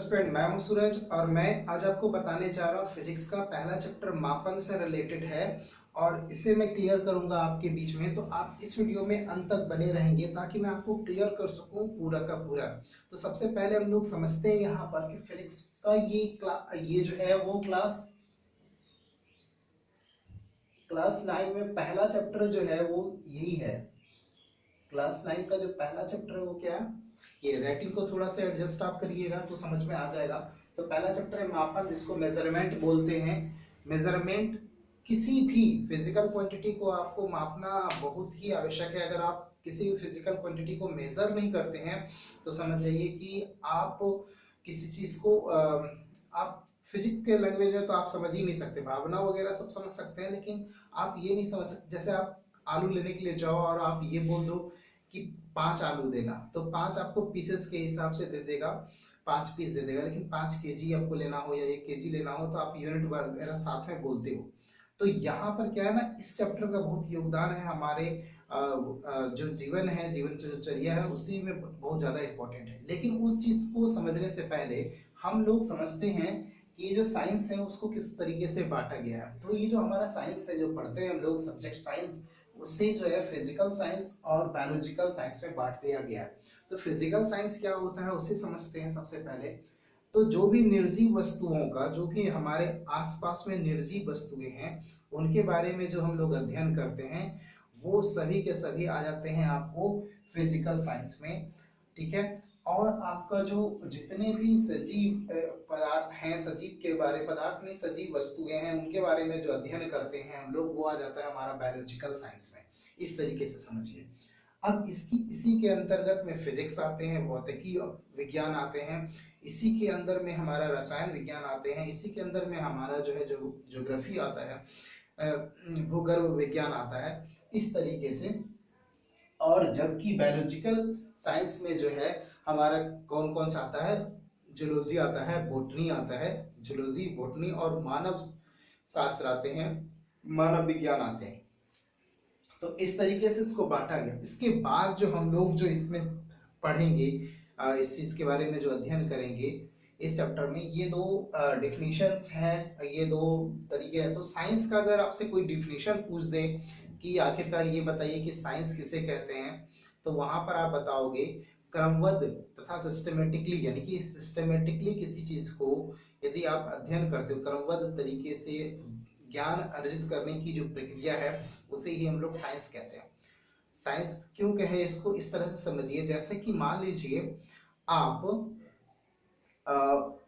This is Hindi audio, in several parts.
स्टूडेंट, मैं हूं सूरज और मैं आज आपको बताने जा रहा हूं फिजिक्स का पहला चैप्टर मापन से रिलेटेड है और इसे मैं क्लियर करूंगा आपके बीच में। तो आप इस वीडियो में अंत तक बने रहेंगे ताकि मैं आपको क्लियर कर सकूं पूरा का पूरा। तो सबसे पहले हम लोग समझते हैं यहाँ पर कि फिजिक्स का ये जो है वो क्लास 9 में पहला चैप्टर जो है वो यही है। क्लास 9 का जो पहला चैप्टर है वो क्या है, ये राइटिंग को थोड़ा सा एडजस्ट आप करिएगा तो समझ में आ जाएगा। तो पहला चैप्टर है मापन, जिसको मेजरमेंट बोलते हैं। मेजरमेंट किसी भी फिजिकल क्वांटिटी को आपको मापना बहुत ही आवश्यक है। अगर आप किसी भी फिजिकल क्वांटिटी को मेजर नहीं करते हैं तो समझ जाइए कि आप किसी चीज को आप फिजिक्स के लैंग्वेज में तो आप समझ ही नहीं सकते। भावना वगैरह सब समझ सकते हैं लेकिन आप ये नहीं समझ सकते। जैसे आप आलू लेने के लिए जाओ और आप ये बोल दो कि 5 आलू देना, तो 5 आपको पीसेस के हिसाब से दे देगा, 5 पीस दे देगा। लेकिन 5 केजी आपको लेना हो या 1 केजी लेना हो तो आप यूनिट वगैरह साथ में बोलते हो। तो यहाँ पर क्या है ना, इस चैप्टर का बहुत योगदान है हमारे जो जीवन है, जीवन चर्या है, उसी में बहुत ज्यादा इंपॉर्टेंट है। लेकिन उस चीज को समझने से पहले हम लोग समझते हैं कि ये जो साइंस है उसको किस तरीके से बांटा गया है। तो ये जो हमारा साइंस है, जो पढ़ते हैं हम लोग सब्जेक्ट साइंस, उसे जो है फिजिकल साइंस और बायोलॉजिकल साइंस में बांट दिया गया है। तो फिजिकल साइंस क्या होता है उसे समझते हैं सबसे पहले। तो जो भी निर्जीव वस्तुओं का, जो भी हमारे आसपास में निर्जीव वस्तुएं हैं, उनके बारे में जो हम लोग अध्ययन करते हैं वो सभी के सभी आ जाते हैं आपको फिजिकल साइंस में। ठीक है। और आपका जो जितने भी सजीव पदार्थ हैं, सजीव के बारे, पदार्थ नहीं सजीव वस्तुएं हैं, उनके बारे में जो अध्ययन करते हैं हम लोग, वो आ जाता है हमारा बायोलॉजिकल साइंस में। इस तरीके से समझिए। अब इसी के अंतर्गत में फिजिक्स आते हैं, भौतिकी विज्ञान आते हैं, इसी के अंदर में हमारा रसायन विज्ञान आते हैं, इसी के अंदर में हमारा जो है जो ज्योग्राफी आता है, भूगर्भ विज्ञान आता है, इस तरीके से। और जबकि बायोलॉजिकल साइंस में जो है हमारा कौन कौन सा आता है, जूलॉजी आता है, बोटनी आता है, जूलॉजी, बोटनी और मानव शास्त्र आते हैं, मानव विज्ञान आते हैं। तो इस तरीके से इसको बांटा गया। इसके बाद जो हम लोग जो इसमें पढ़ेंगे, इस चीज के बारे में जो अध्ययन करेंगे इस चैप्टर में, ये दो डिफिनीशंस हैं, ये दो तरीके हैं। तो साइंस का अगर आपसे कोई डिफिनीशन पूछ दे कि आखिरकार ये बताइए कि साइंस किसे कहते हैं, तो वहां पर आप बताओगे क्रमबद्ध तथा सिस्टमेटिकली, यानी कि सिस्टमेटिकली किसी चीज को यदि आप अध्ययन करते हो, क्रमबद्ध तरीके से ज्ञान अर्जित करने की जो प्रक्रिया है उसे ही हम लोग साइंस कहते हैं। साइंस क्यों कहे इसको, इस तरह से समझिए। जैसे कि मान लीजिए आप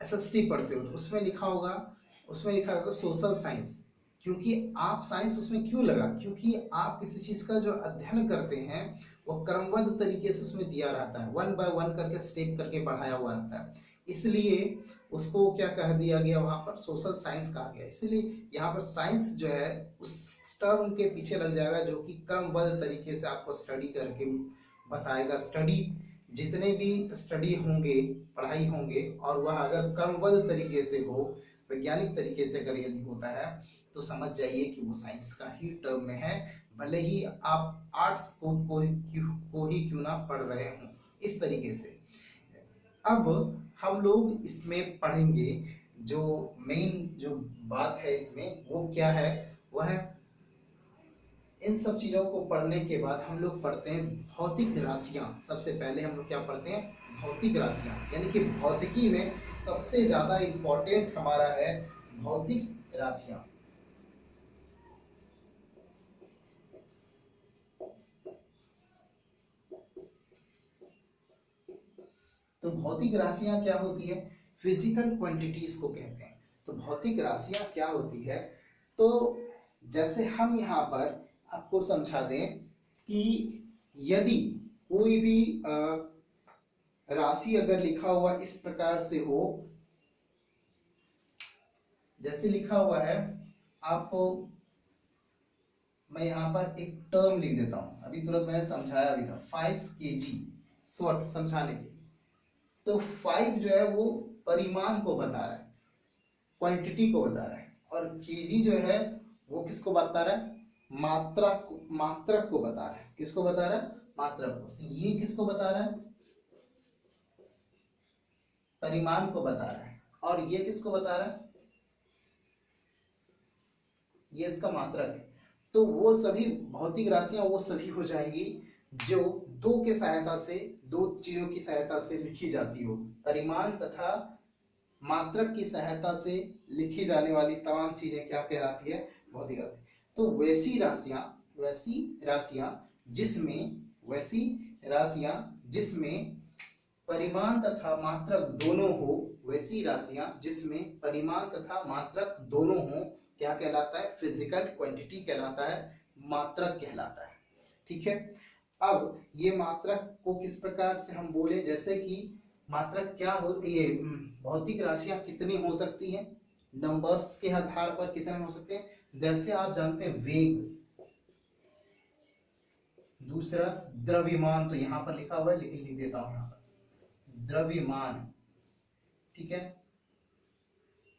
एसएसटी पढ़ते हो तो उसमें लिखा होगा सोशल साइंस। क्योंकि आप साइंस उसमें क्यों लगा, क्योंकि आप किसी चीज का जो अध्ययन करते हैं वो क्रमबद्ध तरीके से उसमें दिया रहता है, 1 बाय 1 करके स्टेप करके बढ़ाया हुआ रहता है, इसलिए उसको क्या कह दिया गया, वहां पर सोशल साइंस कहा गया। इसलिए यहाँ पर साइंस जो है उस टर्म के पीछे लग जाएगा जो कि क्रमबद्ध तरीके से आपको स्टडी करके बताएगा। स्टडी, जितने भी स्टडी होंगे, पढ़ाई होंगे, और वह अगर क्रमबद्ध तरीके से हो, वैज्ञानिक तरीके से अगर यदि होता है तो समझ जाइए कि वो साइंस का ही टर्म में है, भले ही आप आर्ट्स को ही क्यों ना पढ़ रहे हों। इस तरीके से अब हम लोग इसमें पढ़ेंगे, जो मेन जो बात है इसमें वो क्या है, वह है इन सब चीजों को पढ़ने के बाद हम लोग पढ़ते हैं भौतिक राशियां। सबसे पहले हम लोग क्या पढ़ते हैं, भौतिक राशियां, यानी कि भौतिकी में सबसे ज्यादा इंपॉर्टेंट हमारा है भौतिक राशियां। तो भौतिक राशियां क्या होती है, फिजिकल क्वांटिटीज को कहते हैं। तो भौतिक राशियां क्या होती है, तो जैसे हम यहाँ पर आपको समझा दें कि यदि कोई भी राशि अगर लिखा हुआ इस प्रकार से हो, जैसे लिखा हुआ है, आपको मैं यहाँ पर एक टर्म लिख देता हूं, अभी तुरंत मैंने समझाया भी था, 5 kg, शॉर्ट समझाने के लिए। तो 5 जो है वो परिमाण को बता रहा है, क्वांटिटी को बता रहा है, और केजी जो है वो किसको बता रहा है, मात्रक को बता रहा है। किसको बता रहा है, मात्रक को। ये किसको बता रहा है, परिमाण को बता रहा है, और ये किसको बता रहा है, ये इसका मात्रक है। तो वो सभी भौतिक राशियां वो सभी हो जाएंगी जो दो के सहायता से, दो चीजों की सहायता से लिखी जाती हो। परिमाण तथा मात्रक की सहायता से लिखी जाने वाली तमाम चीजें क्या कहलाती है, भौतिक राशि। तो वैसी राशियां जिसमें परिमाण तथा मात्रक दोनों हो, वैसी राशियां जिसमें परिमाण तथा मात्रक दोनों हो, क्या कहलाता है, फिजिकल क्वांटिटी कहलाता है, मात्रक कहलाता है। ठीक है। अब ये मात्रक को किस प्रकार से हम बोले, जैसे कि मात्रक क्या हो, ये भौतिक राशियां कितनी हो सकती हैं, नंबर्स के आधार पर कितने हो सकते हैं। जैसे आप जानते हैं वेग, दूसरा द्रव्यमान, तो यहां पर लिखा हुआ है लेकिन लिख देता हूं यहां पर, द्रव्यमान। ठीक है।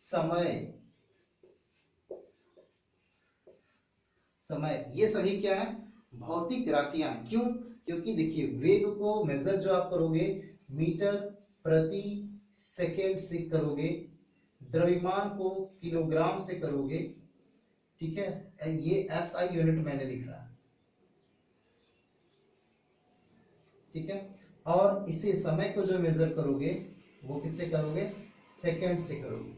समय, ये सभी क्या है, भौतिक राशियां। क्यों, क्योंकि देखिए वेग को मेजर जो आप करोगे मीटर प्रति सेकेंड से करोगे, द्रव्यमान को किलोग्राम से करोगे। ठीक है, ये एसआई यूनिट मैंने लिख रहा है। ठीक है। और इसे समय को जो मेजर करोगे वो किससे करोगे, सेकंड से करोगे।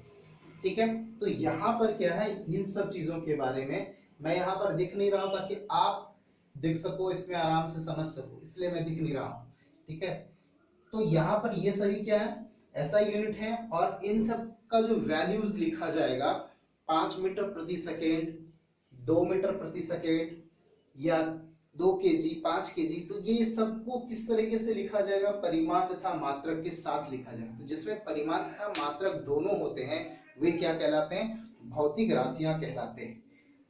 ठीक है। तो यहाँ पर क्या है, इन सब चीजों के बारे में मैं यहाँ पर दिख नहीं रहा हूं ताकि आप दिख सको, इसमें आराम से समझ सको, इसलिए मैं दिख नहीं रहा हूं। ठीक है। तो यहाँ पर ये सभी क्या है, ऐसा यूनिट है, और इन सब का जो वैल्यूज लिखा जाएगा 5 मीटर प्रति सेकेंड, 2 मीटर प्रति सेकेंड, या 2 केजी, 5 केजी, तो ये सबको किस तरीके से लिखा जाएगा, परिमाण तथा मात्रक के साथ लिखा जाएगा। तो जिसमें परिमाण तथा मात्रक दोनों होते हैं वे क्या कहलाते हैं, भौतिक राशियां कहलाते हैं।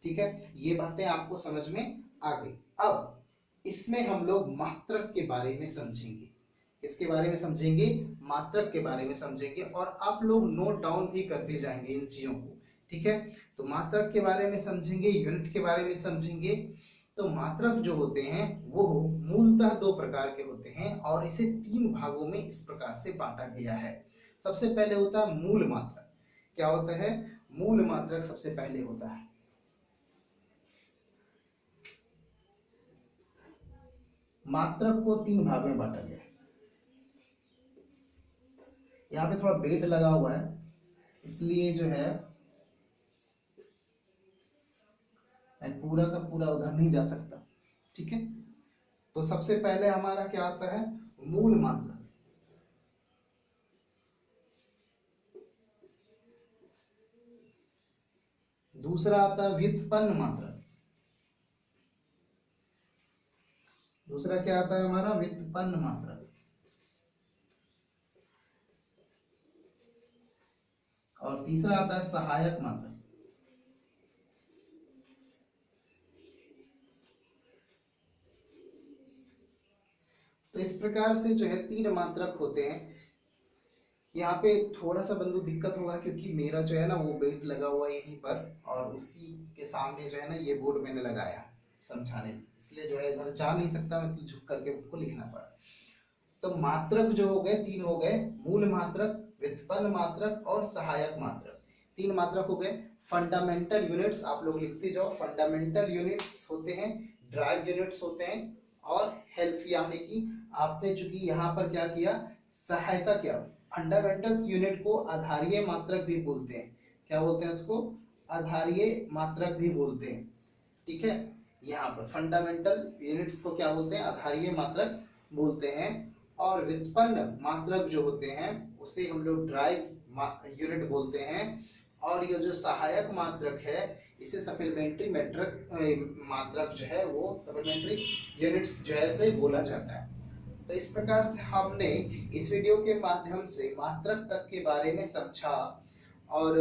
ठीक है, ये बातें आपको समझ में आ गई। अब इसमें हम लोग मात्रक के बारे में समझेंगे, इसके बारे में समझेंगे, मात्रक के बारे में समझेंगे, और आप लोग नोट डाउन भी करते जाएंगे इन चीजों को। ठीक है। तो मात्रक के बारे में समझेंगे, यूनिट के बारे में समझेंगे। तो मात्रक जो होते हैं वो मूलतः 2 प्रकार के होते हैं, और इसे 3 भागों में इस प्रकार से बांटा गया है। सबसे पहले होता है मूल मात्रक। क्या होता है, मूल मात्रक सबसे पहले होता है। मात्रक को 3 भाग में बांटा गया है। यहाँ पे थोड़ा बेट लगा हुआ है, इसलिए जो है मैं पूरा का पूरा उधर नहीं जा सकता। ठीक है। तो सबसे पहले हमारा क्या आता है, मूल मात्रक। दूसरा आता है व्युत्पन्न मात्रक। दूसरा क्या आता है हमारा, व्युत्पन्न मात्रक। और तीसरा आता है सहायक मात्रक। तो इस प्रकार से जो है 3 मात्रक होते हैं। यहाँ पे थोड़ा सा बंधु दिक्कत होगा क्योंकि मेरा जो है ना वो बेल्ट लगा हुआ है यहीं पर, और उसी के सामने जो है ना ये बोर्ड मैंने लगाया समझाने, इसलिए जो है इधर जा नहीं सकता मैं, तो झुक करके उसको लिखना पड़ा। तो मात्रक जो हो गए 3 हो गए, मूल मात्रक, व्युत्पन्न मात्रक और सहायक मात्रक। 3 मात्रक हो गए। फंडामेंटल यूनिट्स आप लोग लिखते जाओ। फंडामेंटल यूनिट्स होते हैं, ड्राइव यूनिट्स होते हैं, और हेल्प, यानी कि आपने चूंकि यहाँ पर क्या किया, सहायता किया। फंडामेंटल्स यूनिट को आधारीय मात्रक भी बोलते हैं। क्या बोलते हैं उसको, आधारीय मात्रक भी बोलते हैं। ठीक है। यहाँ पर फंडामेंटल यूनिट्स को क्या बोलते हैं, आधारीय मात्रक बोलते हैं। और व्युत्पन्न मात्रक जो होते हैं उसे हम लोग ड्राइव यूनिट बोलते हैं। और ये जो सहायक मात्रक है इसे सप्लीमेंट्री मात्रक जो है वो सप्लीमेंट्री यूनिट्स जो है से बोला जाता है। तो इस प्रकार से हमने इस वीडियो के माध्यम से मात्रक तक के बारे में समझा। और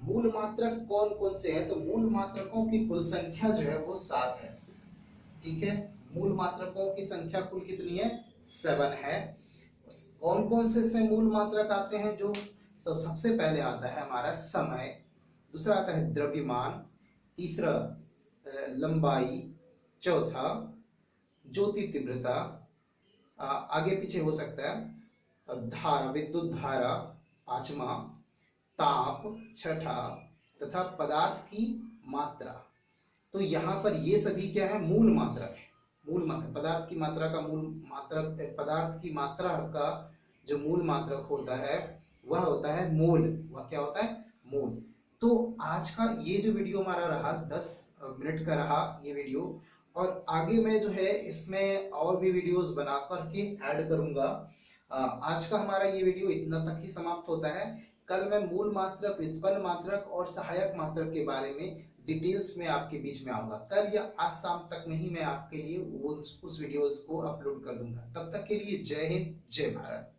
मूल मात्रक कौन कौन से हैं, तो मूल मात्रकों की कुल संख्या जो है वो 7 है। ठीक है। मूल मात्रकों की संख्या कुल कितनी है, 7 है। कौन कौन से इसमें मूल मात्रक आते हैं, जो सबसे पहले आता है हमारा समय, दूसरा आता है द्रव्यमान, तीसरा लंबाई, चौथा ज्योति तीव्रता, आगे पीछे हो सकता है, धारा, विद्युत धारा पांचवा, ताप छठा, तथा पदार्थ की मात्रा। तो यहाँ पर ये सभी क्या है, मूल मात्रक है। मूल मात्रक, पदार्थ की मात्रा का मूल मात्रक, पदार्थ की मात्रा का जो मूल मात्रक होता है वह होता है मोल। वह क्या होता है, मोल। तो आज का ये जो वीडियो हमारा रहा 10 मिनट का रहा ये वीडियो, और आगे मैं जो है इसमें और भी वीडियोस बना करके ऐड करूंगा। आज का हमारा ये वीडियो इतना तक ही समाप्त होता है। कल मैं मूल मात्रक, व्युत्पन्न मात्रक और सहायक मात्रक के बारे में डिटेल्स में आपके बीच में आऊंगा। कल या आज शाम तक में ही मैं आपके लिए उस वीडियोस को अपलोड कर दूंगा। तब तक के लिए जय हिंद, जय भारत।